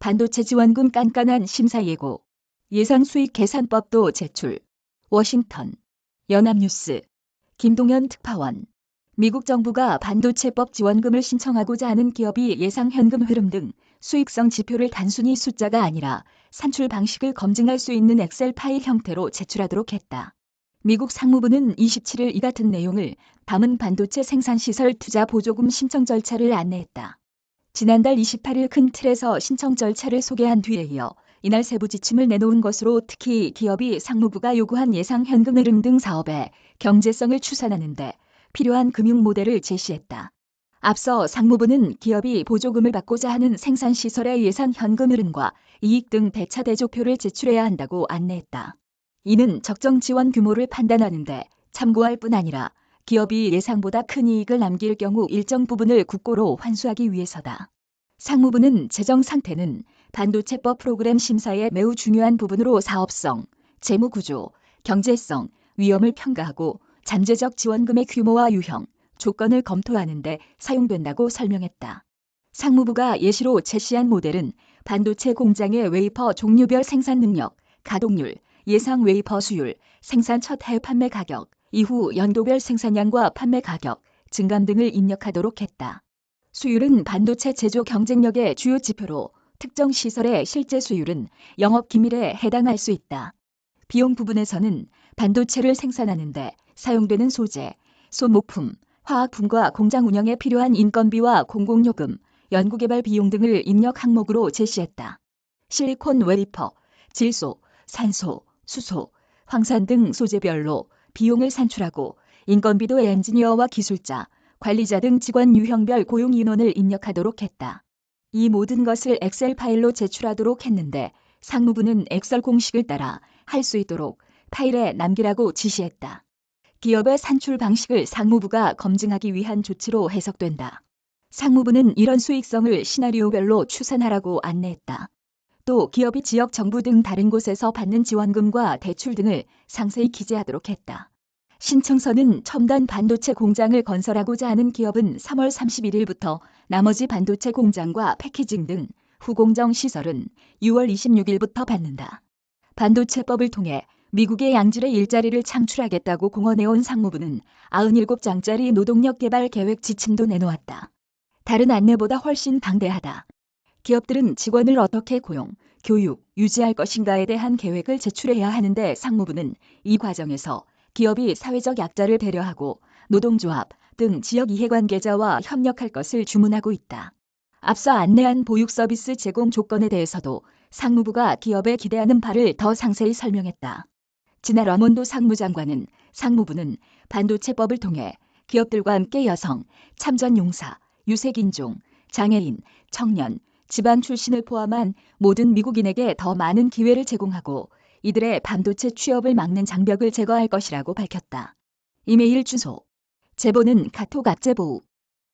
반도체 지원금 깐깐한 심사 예고. 예상 수익 계산법도 제출. 워싱턴. 연합뉴스. 김동연 특파원. 미국 정부가 반도체법 지원금을 신청하고자 하는 기업이 예상 현금 흐름 등 수익성 지표를 단순히 숫자가 아니라 산출 방식을 검증할 수 있는 엑셀 파일 형태로 제출하도록 했다. 미국 상무부는 27일 이 같은 내용을 담은 반도체 생산시설 투자 보조금 신청 절차를 안내했다. 지난달 28일 큰 틀에서 신청 절차를 소개한 뒤에 이어 이날 세부 지침을 내놓은 것으로 특히 기업이 상무부가 요구한 예상 현금 흐름 등 사업의 경제성을 추산하는 데 필요한 금융 모델을 제시했다. 앞서 상무부는 기업이 보조금을 받고자 하는 생산시설의 예상 현금 흐름과 이익 등 대차 대조표를 제출해야 한다고 안내했다. 이는 적정 지원 규모를 판단하는 데 참고할 뿐 아니라 기업이 예상보다 큰 이익을 남길 경우 일정 부분을 국고로 환수하기 위해서다. 상무부는 재정 상태는 반도체법 프로그램 심사의 매우 중요한 부분으로 사업성, 재무구조, 경제성, 위험을 평가하고 잠재적 지원금의 규모와 유형, 조건을 검토하는 데 사용된다고 설명했다. 상무부가 예시로 제시한 모델은 반도체 공장의 웨이퍼 종류별 생산 능력, 가동률, 예상 웨이퍼 수율, 생산 첫 해 판매 가격, 이후 연도별 생산량과 판매 가격, 증감 등을 입력하도록 했다. 수율은 반도체 제조 경쟁력의 주요 지표로 특정 시설의 실제 수율은 영업 기밀에 해당할 수 있다. 비용 부분에서는 반도체를 생산하는 데 사용되는 소재, 소모품, 화학품과 공장 운영에 필요한 인건비와 공공요금, 연구개발 비용 등을 입력 항목으로 제시했다. 실리콘 웨이퍼, 질소, 산소, 수소, 황산 등 소재별로 비용을 산출하고 인건비도 엔지니어와 기술자, 관리자 등 직원 유형별 고용 인원을 입력하도록 했다. 이 모든 것을 엑셀 파일로 제출하도록 했는데 상무부는 엑셀 공식을 따라 할 수 있도록 파일에 남기라고 지시했다. 기업의 산출 방식을 상무부가 검증하기 위한 조치로 해석된다. 상무부는 이런 수익성을 시나리오별로 추산하라고 안내했다. 또 기업이 지역 정부 등 다른 곳에서 받는 지원금과 대출 등을 상세히 기재하도록 했다. 신청서는 첨단 반도체 공장을 건설하고자 하는 기업은 3월 31일부터 나머지 반도체 공장과 패키징 등 후공정 시설은 6월 26일부터 받는다. 반도체법을 통해 미국의 양질의 일자리를 창출하겠다고 공언해온 상무부는 97장짜리 노동력 개발 계획 지침도 내놓았다. 다른 안내보다 훨씬 방대하다. 기업들은 직원을 어떻게 고용, 교육, 유지할 것인가에 대한 계획을 제출해야 하는데 상무부는 이 과정에서 기업이 사회적 약자를 배려하고 노동조합 등 지역 이해관계자와 협력할 것을 주문하고 있다. 앞서 안내한 보육 서비스 제공 조건에 대해서도 상무부가 기업에 기대하는 바를 더 상세히 설명했다. 진화 러몬도 상무장관은 상무부는 반도체법을 통해 기업들과 함께 여성, 참전용사, 유색인종, 장애인, 청년, 지방 출신을 포함한 모든 미국인에게 더 많은 기회를 제공하고 이들의 반도체 취업을 막는 장벽을 제거할 것이라고 밝혔다. 이메일 주소. 제보는 카톡 앞제보.